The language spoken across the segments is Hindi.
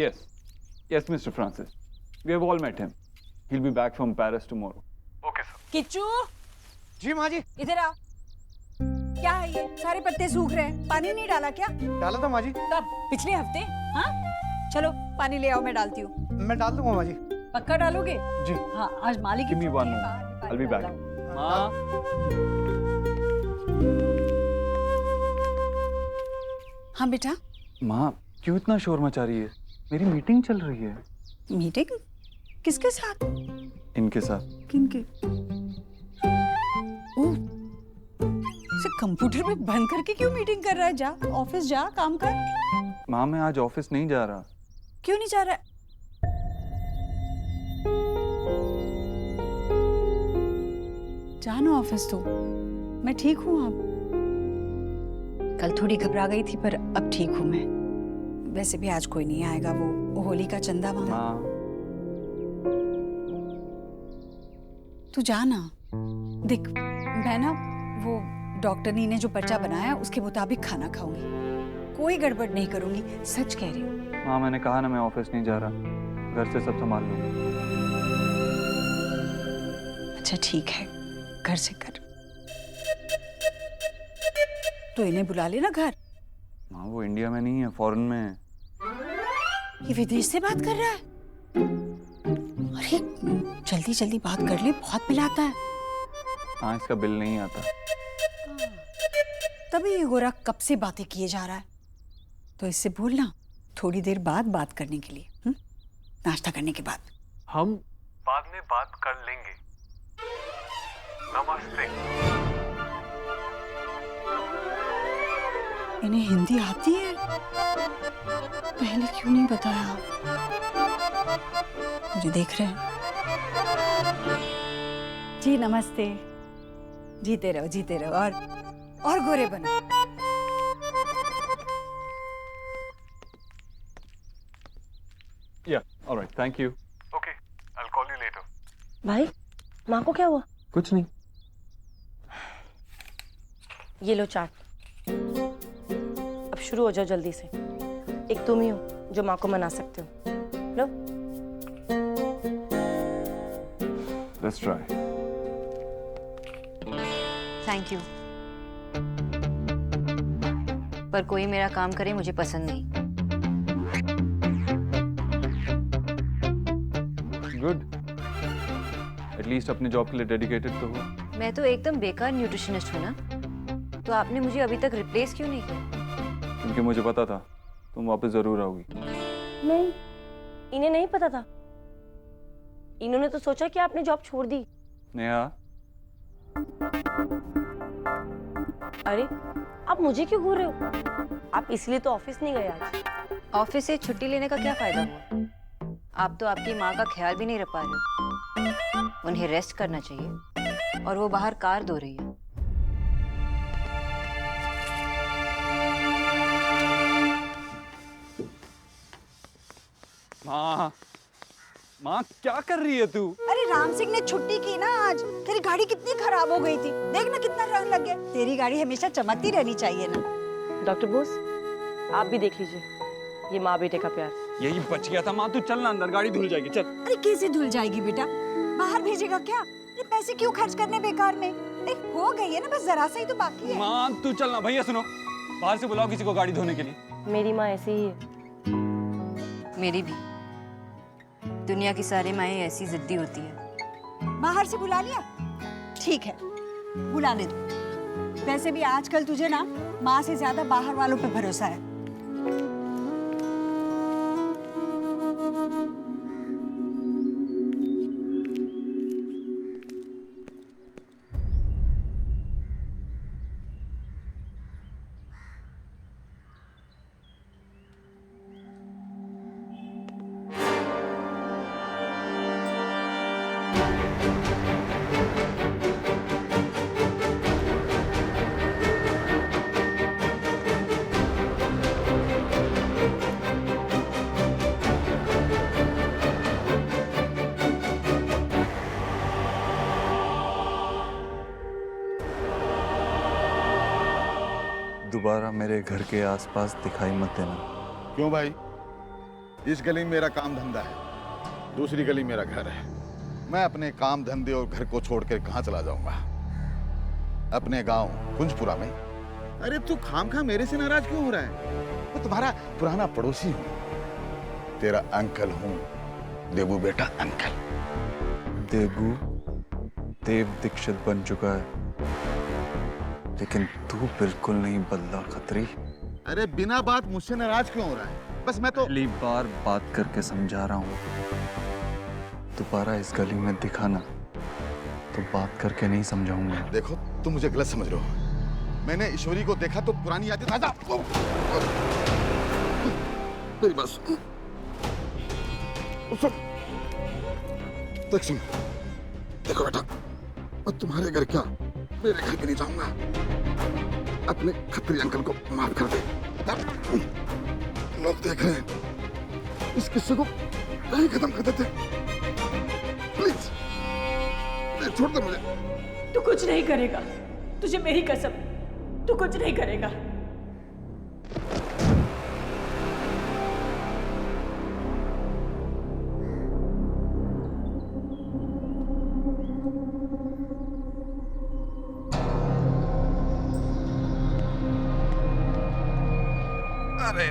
Yes. Yes, Mr. Francis. We have all met him. He'll be back from Paris tomorrow. Okay sir. Kichu ji माँ जी। इधर आओ। क्या है ये? सारे पत्ते सूख रहे हैं, पानी नहीं डाला क्या? डाला था माँ जी। कब? पिछले हफ्ते? हाँ? चलो पानी ले आओ, मैं डालती हूँ। मैं डाल दूंगा माँ जी। पक्का डालोगे? जी। हाँ, आज मालिक की Give me छुट्टी one है, moment. बाहर I'll be भी back. पानी माँ। हाँ बेटा। माँ, क्यों इतना शोर मचा रही है? मेरी मीटिंग चल रही है। मीटिंग? किसके साथ? इनके साथ। किनके? ओह, इसे कंप्यूटर में बंद करके क्यों मीटिंग कर रहा है? जा, ऑफिस जा, काम कर। माँ, मैं आज ऑफिस नहीं जा रहा। क्यों नहीं जा रहा है? जाना ऑफिस तो। मैं ठीक हूँ अब। कल थोड़ी घबरा गई थी पर अब ठीक हूँ मैं। वैसे भी आज कोई नहीं आएगा, वो होली का चंदा मांगा। माँ, तू जा ना। देख, मैं ना वो डॉक्टरनी ने जो पर्चा बनाया उसके मुताबिक खाना खाऊंगी, कोई गड़बड़ नहीं करूंगी, सच कह रही हूँ। माँ, मैंने कहा ना मैं ऑफिस नहीं जा रहा। घर से सब संभाल लूंगा। अच्छा ठीक है, घर से कर। तो इन्हें बुला लेना घर। माँ, वो इंडिया में नहीं है, फॉरेन में है। ये विदेश से बात कर रहा है? अरे जल्दी जल्दी बात कर ले, बहुत बिल आता है। हाँ, इसका बिल नहीं आता। तभी ये गोरा कब से बातें किए जा रहा है। तो इससे बोलना थोड़ी देर बाद बात करने के लिए, नाश्ता करने के बाद। हम बाद में बात कर लेंगे। नमस्ते। इन्हें हिंदी आती है? पहले क्यों नहीं बताया? मुझे देख रहे हैं। जी नमस्ते। जीते रहो और गोरे बनो। Yeah, all right, thank you. Okay, I'll call you later. भाई, माँ को क्या हुआ? कुछ नहीं। ये लो चाट। अब शुरू हो जाओ जल्दी से। एक तुम ही हो जो माँ को मना सकते हो। लो। Let's try. थैंक यू, पर कोई मेरा काम करे मुझे पसंद नहीं। Good. At least अपने जॉब के लिए डेडिकेटेड तो हो। मैं तो एकदम बेकार न्यूट्रिशनिस्ट हूँ ना, तो आपने मुझे अभी तक रिप्लेस क्यों नहीं किया? क्योंकि मुझे पता था तुम वापस जरूर आओगी। नहीं, इन्हें नहीं पता था। इन्होंने तो सोचा कि आपने जॉब छोड़ दी। नेहा, अरे, आप मुझे क्यों घूर रहे हो? आप इसलिए तो ऑफिस नहीं गए आज। ऑफिस से छुट्टी लेने का क्या फायदा हुआ? आप तो आपकी माँ का ख्याल भी नहीं रख पा रहे हो। उन्हें रेस्ट करना चाहिए और वो बाहर कार धो रही है। माँ क्या कर रही है तू? अरे राम सिंह ने छुट्टी की ना आज। तेरी गाड़ी कितनी खराब हो गई थी, देख ना कितना रंग लग गया। तेरी गाड़ी हमेशा चमकती रहनी चाहिए ना। डॉक्टर बोस, आप भी देख लीजिए ये माँ बेटे का प्यार। यही बच गया था। माँ तू चल ना अंदर, गाड़ी धुल जाएगी। चल। अरे कैसे धुल जाएगी बेटा? बाहर भेजेगा क्या? ये पैसे क्यों खर्च करने बेकार में? देख हो गई है ना, बस जरा सा ही तो बाकी है। माँ तू चल ना। भैया सुनो, बाहर से बुलाओ किसी को गाड़ी धोने के लिए। मेरी माँ ऐसी ही है। मेरी भी। दुनिया की सारी माएँ ऐसी जिद्दी होती है। बाहर से बुला लिया? ठीक है, बुलाने दो। वैसे भी आजकल तुझे ना माँ से ज्यादा बाहर वालों पे भरोसा है। दोबारा मेरे घर के आसपास दिखाई मत देना। क्यों भाई? इस गली में मेरा काम धंधा है, दूसरी गली मेरा घर है। मैं अपने काम धंधे और घर को छोड़कर कहाँ चला जाऊंगा? अपने गांव कुंजपुरा में। अरे तू खामखा मेरे से नाराज क्यों हो रहा है? मैं तुम्हारा पुराना पड़ोसी हूँ, तेरा अंकल हूँ, देबू बेटा अंकल। देबू देव दीक्षित बन चुका है, लेकिन तू बिल्कुल नहीं बदला खत्री। अरे बिना बात मुझसे नाराज क्यों हो रहा है? बस मैं तो पहली बार बात करके समझा रहा हूँ, दोबारा इस गली में दिखा ना तो बात करके नहीं समझाऊंगा। देखो, तुम मुझे गलत समझ रहे हो। मैंने ईश्वरी को देखा तो पुरानी यादें ताजा। मेरी बात सुन। देख सुन, देखो बेटा, मैं तुम्हारे घर क्या मेरे घर भी नहीं जाऊंगा। अपने खत्री अंकल को माफ कर दे। लोग देख रहे हैं, इस किस्से को नहीं खत्म कर देते। प्लीज छोड़ दे मुझे। तू कुछ नहीं करेगा, तुझे मेरी कसम, तू कुछ नहीं करेगा। अरे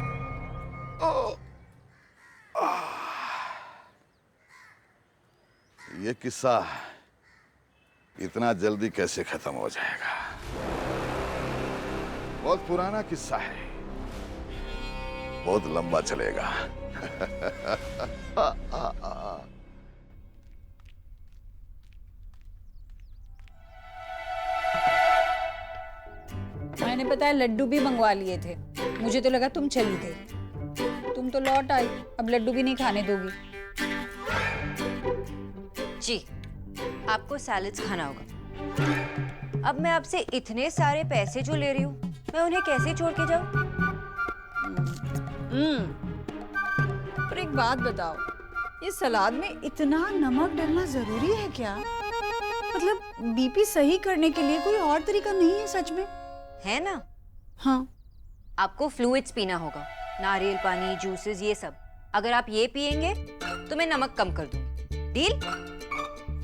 ओ, ये किस्सा इतना जल्दी कैसे खत्म हो जाएगा? बहुत पुराना किस्सा है, बहुत लंबा चलेगा। मैंने पता है लड्डू भी मंगवा लिए थे, मुझे तो लगा तुम चली गई। तुम तो लौट आई, अब लड्डू भी नहीं खाने दोगी। जी, आपको सैलेड्स खाना होगा। अब मैं आपसे इतने सारे पैसे जो ले रही हूँ, मैं उन्हें कैसे छोड़ के जाऊँ? पर एक बात बताओ, ये सलाद में इतना नमक डालना जरूरी है क्या? मतलब बीपी सही करने के लिए कोई और तरीका नहीं है सच में? है ना? हाँ। आपको फ्लूइड्स पीना होगा, नारियल पानी, जूसेस, ये सब। अगर आप ये पिएंगे तो मैं नमक कम कर दूंगी। डील?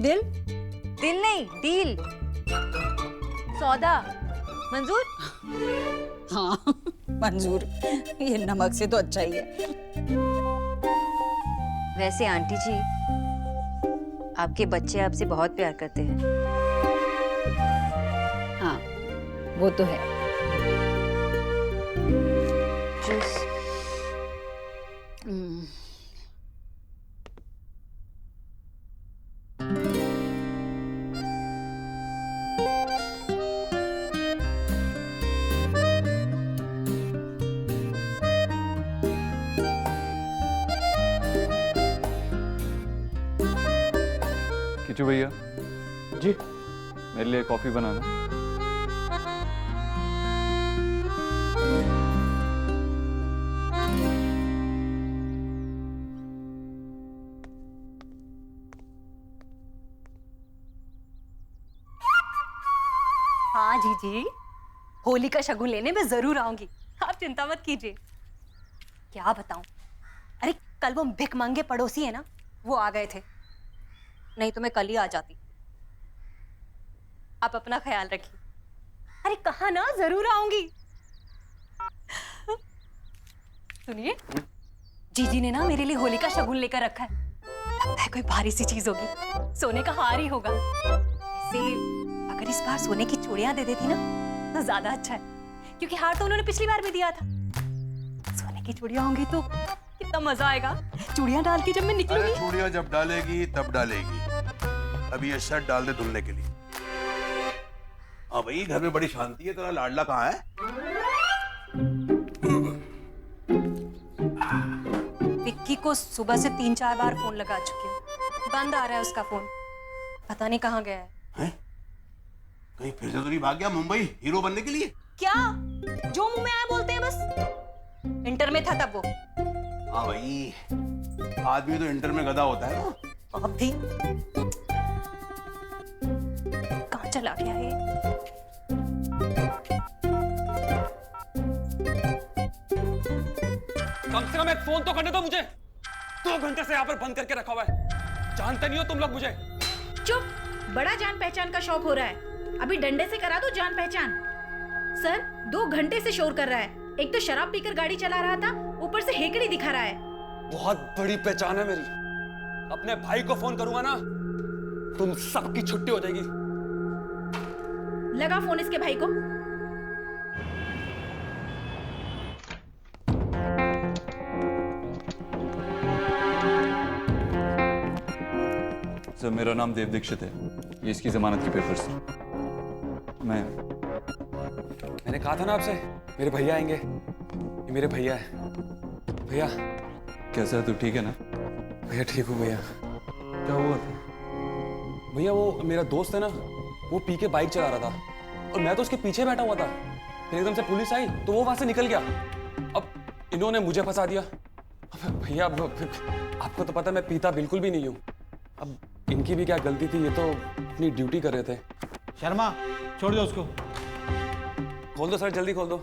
दिल? दिल नहीं, डील। सौदा मंजूर? हाँ मंजूर। ये नमक से तो अच्छा ही है। वैसे आंटी जी, आपके बच्चे आपसे बहुत प्यार करते हैं। हाँ वो तो है। जूस? किचू भैया जी मेरे लिए कॉफी बनाना। हाँ जीजी, होली का शगुन लेने में जरूर आऊंगी, आप चिंता मत कीजिए। क्या बताऊं, अरे कल वो भिख मांगे पड़ोसी है ना, वो आ गए थे, नहीं तो मैं कल ही आ जाती। आप अपना ख्याल रखिए। अरे कहा ना, जरूर आऊंगी। सुनिए, जीजी ने ना मेरे लिए होली का शगुन लेकर रखा है। लगता है कोई भारी सी चीज होगी, सोने का हार ही होगा। वैसे अगर इस बार सोने की चूड़ियां दे देती ना तो ज्यादा अच्छा है, क्योंकि हार तो उन्होंने पिछली बार भी दिया था। सोने की चूड़ियां होंगी तो कितना मजा आएगा। चूड़ियां डाल के जब मैं निकलूंगी। चूड़ियां जब डालेगी तब डालेगी, अभी ये शर्ट डाल दे धुलने के लिए। हाँ भाई, घर में बड़ी शांति है, तेरा लाडला कहाँ है? विक्की को सुबह से 3-4 बार फोन लगा चुकी हूँ, बंद आ रहा है उसका फोन, पता नहीं कहाँ गया है। कहीं फिर से तो नहीं भाग गया मुंबई हीरो बनने के लिए? क्या जो मुंह में आया बोलते हैं बस। इंटर में था तब वो। हाँ भाई, आदमी तो इंटर में गधा होता है ना। अब भी कहाँ चला गया है? कम से कम एक फोन तो करने दो मुझे। 2 घंटे से यहाँ पर बंद करके रखा हुआ है। जानते नहीं हो तुम लोग मुझे। चुप, बड़ा जान पहचान का शौक हो रहा है। अभी डंडे से करा दो जान पहचान। सर 2 घंटे से शोर कर रहा है। एक तो शराब पीकर गाड़ी चला रहा था, ऊपर से हेकड़ी दिखा रहा है। बहुत बड़ी पहचान है मेरी। अपने भाई को फोन करूंगा ना, तुम सबकी छुट्टी हो जाएगी। लगा फोन इसके भाई को। सर मेरा नाम देव दीक्षित है, ये इसकी जमानत के पेपर्स। मैंने कहा था ना आपसे, मेरे भैया आएंगे। ये मेरे भैया है। भैया कैसा है तू, ठीक है ना? भैया ठीक हूँ भैया। क्या हुआ था? भैया वो मेरा दोस्त है ना, वो पी के बाइक चला रहा था और मैं तो उसके पीछे बैठा हुआ था। फिर एकदम से पुलिस आई तो वो वहां से निकल गया। अब इन्होंने मुझे फंसा दिया। अब भैया आपको तो पता मैं पीता बिल्कुल भी नहीं हूँ। अब इनकी भी क्या गलती थी, ये तो अपनी ड्यूटी कर रहे थे। शर्मा छोड़ दो उसको। खोल दो सर, जल्दी खोल दो।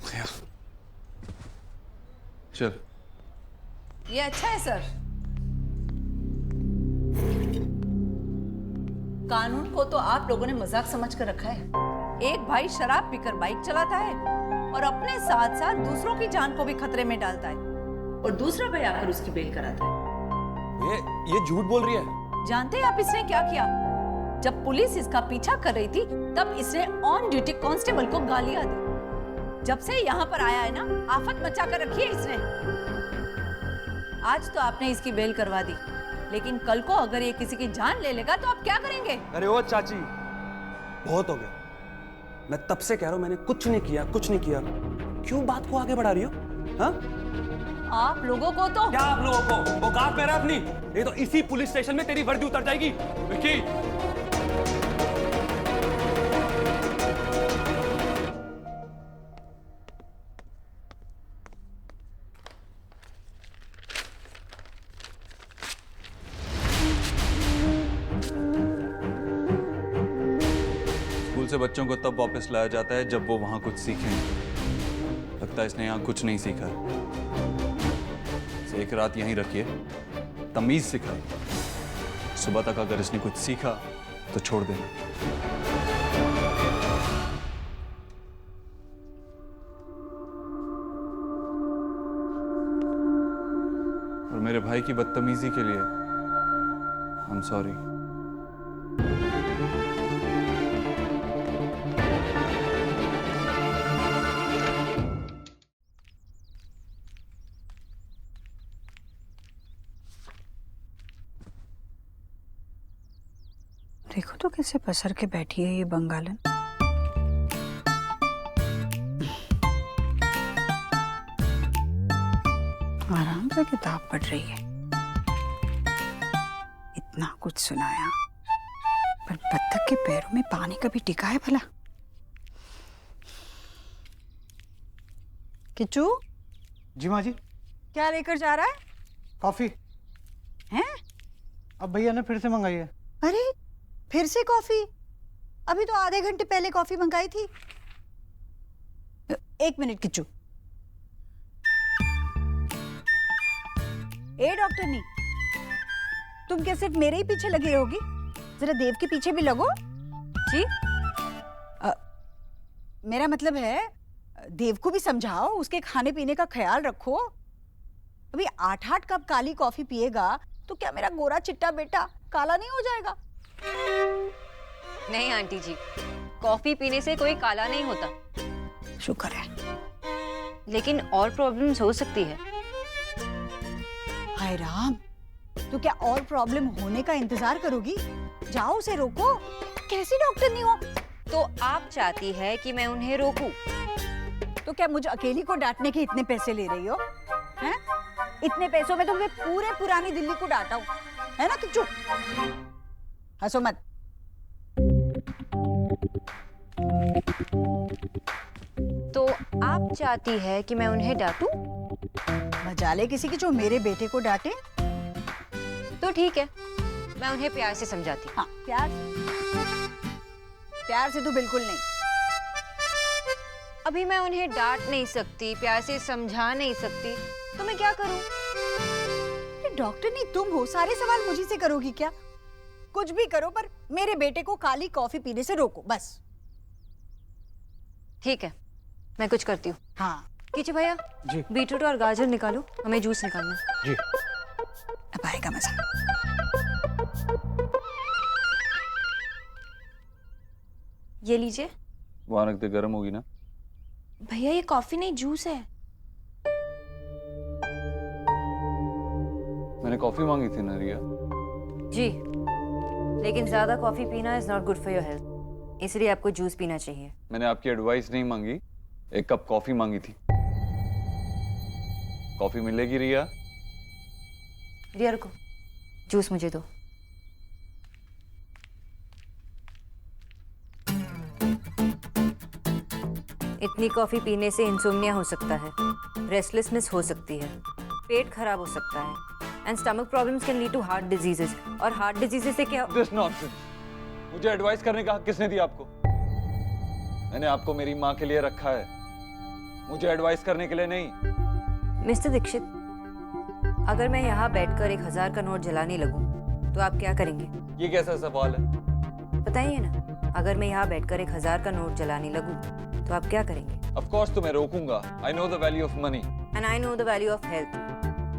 भैया चल। ये अच्छा है सर। कानून को तो आप लोगों ने मजाक समझ कर रखा है। एक भाई शराब पीकर बाइक चलाता है और अपने साथ साथ दूसरों की जान को भी खतरे में डालता है, और दूसरा भाई आकर उसकी बेल कराता है। ये झूठ बोल रही है। जानते हैं आप इसने क्या किया? जब पुलिस इसका पीछा कर रही थी तब इसने ऑन ड्यूटी कांस्टेबल को गालियां दी। जब से यहाँ पर आया है ना, आफत मचा कर रखी है इसने। आज तो आपने इसकी बेल करवा दी, लेकिन कल को अगर ये किसी की जान ले लेगा तो आप क्या करेंगे? अरे ओ चाची, बहुत हो गया। मैं तब से कह रहा हूं मैंने कुछ नहीं किया, कुछ नहीं किया। क्यों बात को आगे बढ़ा रही हो? हाँ? आप लोगों को तो क्या आप लोगों को? औकात मेरा अपनी। ये तो इसी पुलिस स्टेशन में तेरी वर्दी उतर जाएगी। विक्की, स्कूल से बच्चों को तब वापस लाया जाता है जब वो वहां कुछ सीखें। लगता है इसने यहाँ कुछ नहीं सीखा। इसे एक रात यहीं रखिए, तमीज सिखाइए। सुबह तक अगर इसने कुछ सीखा तो छोड़ देना। और मेरे भाई की बदतमीजी के लिए आई एम सॉरी। देखो तो कैसे पसर के बैठी है ये बंगालन। आराम से किताब पढ़ रही है। इतना कुछ सुनाया, पर बत्तख के पैरों में पानी कभी टिका है भला? किच्चू, जी माँ जी। क्या लेकर जा रहा है? कॉफी। हैं? अब भैया ने फिर से मंगाई है। अरे फिर से कॉफी? अभी तो आधे घंटे पहले कॉफी मंगाई थी। 1 मिनट किच्चू। ए डॉक्टरनी, तुम क्या सिर्फ मेरे ही पीछे लगी रहोगी? जरा देव के पीछे भी लगो। जी? मेरा मतलब है देव को भी समझाओ, उसके खाने पीने का ख्याल रखो। अभी 8-8 कप काली कॉफी पिएगा तो क्या मेरा गोरा चिट्टा बेटा काला नहीं हो जाएगा? नहीं आंटी जी, कॉफी पीने से कोई काला नहीं होता। शुक्र है। लेकिन और प्रॉब्लम्स हो सकती है। हाय राम, तो क्या और प्रॉब्लम होने का इंतजार करोगी? जाओ उसे रोको। कैसी डॉक्टर नहीं हो? तो आप चाहती है कि मैं उन्हें रोकूं? तो क्या मुझे अकेली को डांटने के इतने पैसे ले रही हो? हैं? इतने पैसों में तो मैं पूरे पुरानी दिल्ली को डांटा हूं, है ना किच्चू? हंसो मत। तो आप चाहती है कि मैं उन्हें डांटूं? मजाले किसी की जो मेरे बेटे को डांटे। तो ठीक है, मैं उन्हें प्यार से समझाती हूँ। हाँ, प्यार। प्यार से तो बिल्कुल नहीं। अभी मैं उन्हें डांट नहीं सकती, प्यार से समझा नहीं सकती, तो मैं क्या करूं? अरे डॉक्टर नहीं तुम हो, सारे सवाल मुझी से करोगी क्या? कुछ भी करो पर मेरे बेटे को काली कॉफी पीने से रोको बस। ठीक है, मैं कुछ करती हूँ। हाँ कीचू भैया जी। बीटरूट और गाजर निकालो, हमें जूस निकालना है। जी। अब आएगा मजा। ये लीजिए। वहां रख दे, गर्म होगी ना। भैया ये कॉफी नहीं जूस है। मैंने कॉफी मांगी थी ना रिया। जी, लेकिन ज्यादा कॉफी पीना is not good for your health, इसलिए आपको जूस पीना चाहिए। मैंने आपकी एडवाइस नहीं मांगी, एक कप कॉफी मांगी थी। कॉफी मिलेगी रिया? रिया रुको, जूस मुझे दो। इतनी कॉफी पीने से इंसोम्निया हो सकता है, रेस्टलेसनेस हो सकती है, पेट खराब हो सकता है, and stomach problems can lead to heart diseases. और हार्ट डिजीजेस से क्या? This nonsense. मुझे एडवाइस करने का हक किसने दिया आपको? मैंने आपको मेरी माँ के लिए रखा है, मुझे एडवाइस करने के लिए नहीं। मिस्टर दीक्षित, अगर मैं यहाँ बैठकर 1000 का नोट जलाने लगूं, तो आप क्या करेंगे? ये कैसा सवाल है? बताइए ना, अगर मैं यहाँ बैठकर 1000 का नोट जलाने लगूं, तो आप क्या करेंगे? Of course तुम्हें रोकूंगा। I know the value of money. And I know the value of health.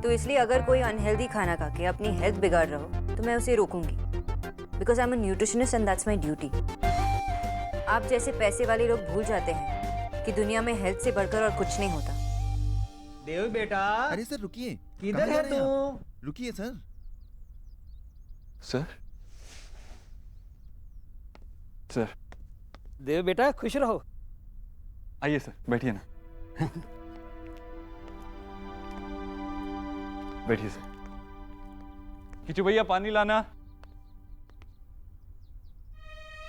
तो इसलिए अगर कोई अनहेल्दी खाना खा के अपनी हेल्थ बिगाड़ रहा हो, तो मैं उसे रोकूंगी। Because I'm a nutritionist and that's my duty. आप जैसे पैसे वाले लोग भूल जाते हैं कि दुनिया में हेल्थ से बढ़कर और कुछ नहीं होता। देव बेटा। अरे सर रुकिए। किधर है तू? रुकिए सर। सर? सर? देव बेटा खुश रहो। आइए सर, बैठिए ना। बैठिए सर। किचू भैया पानी लाना।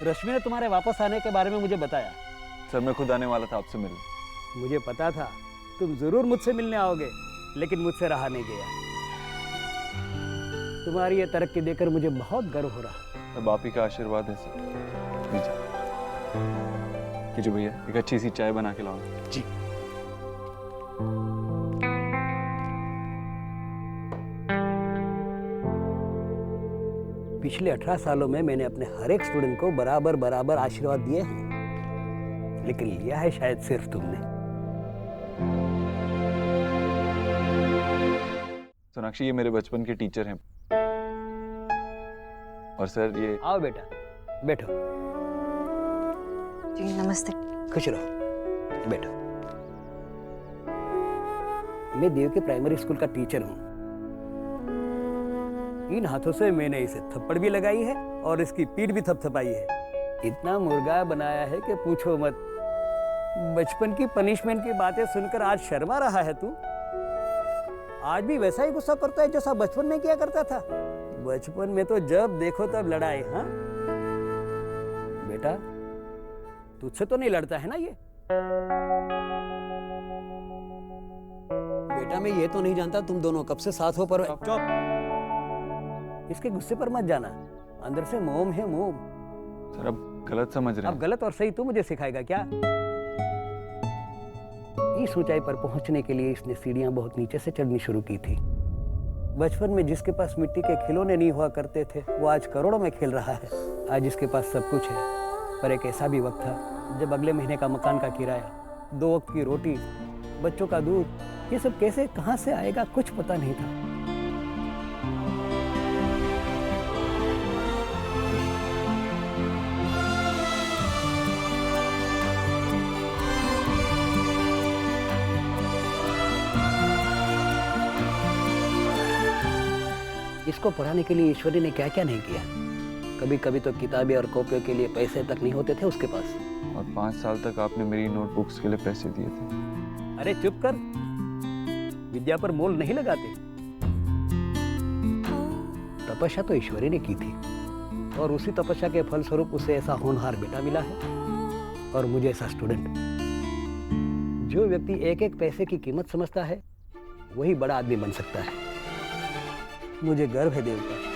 रश्मि ने तुम्हारे वापस आने के बारे में मुझे बताया। सर मैं खुद आने वाला था आपसे मिलने। मुझे पता था तुम जरूर मुझसे मिलने आओगे, लेकिन मुझसे रहा नहीं गया। तुम्हारी ये तरक्की देखकर मुझे बहुत गर्व हो रहा। अब आप ही का आशीर्वाद है सर। लीजिए। किचू भैया एक अच्छी सी चाय बना के लाओ। जी। पिछले 18 सालों में मैंने अपने हर एक स्टूडेंट को बराबर बराबर आशीर्वाद दिए हैं, लेकिन लिया है शायद सिर्फ तुमने। सोनाक्षी ये मेरे बचपन के टीचर हैं। और सर ये। आओ बेटा, बैठो। जी नमस्ते। खुश रहो, बैठो। मैं देव के प्राइमरी स्कूल का टीचर हूँ। इन हाथों से मैंने इसे थप्पड़ भी लगाई है और इसकी पीठ भी थपथपाई है। इतना मुर्गा बनाया है कि पूछो मत। बचपन की पनिशमेंट की बातें सुनकर आज शर्मा रहा है तू? आज भी वैसा ही गुस्सा करता है जैसा बचपन में किया करता था। बचपन में तो जब देखो तब लड़ाई। हाँ बेटा, तुझसे तो नहीं लड़ता है ना ये? बेटा मैं ये तो नहीं जानता तुम दोनों कब से साथ हो, पर चुप। इसके गुस्से पर मत जाना, अंदर से मोम है मोम। सर अब गलत समझ रहे हैं। अब गलत और सही तू मुझे सिखाएगा क्या? इस ऊंचाई पर पहुंचने के लिए इसने सीढ़ियां बहुत नीचे से चढ़नी शुरू की थी। बचपन में जिसके पास मिट्टी के खिलौने नहीं हुआ करते थे, वो आज करोड़ों में खेल रहा है। आज इसके पास सब कुछ है, पर एक ऐसा भी वक्त था जब अगले महीने का मकान का किराया, 2 वक्त की रोटी, बच्चों का दूध, ये सब कैसे कहां से आएगा कुछ पता नहीं था। इसको पढ़ाने के लिए ईश्वरी ने क्या क्या नहीं किया। कभी कभी तो किताबें और कॉपियों के लिए पैसे तक नहीं होते थे उसके पास। और 5 साल तक आपने मेरी नोटबुक्स के लिए पैसे दिए थे। अरे चुप कर, विद्या पर मोल नहीं लगाते। तपस्या तो ईश्वरी ने की थी और उसी तपस्या के फलस्वरूप उसे ऐसा होनहार बेटा मिला है और मुझे ऐसा स्टूडेंट। जो व्यक्ति एक एक पैसे की कीमत समझता है वही बड़ा आदमी बन सकता है। मुझे गर्व है देव पर।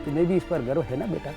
तुम्हें भी इस पर गर्व है ना बेटा?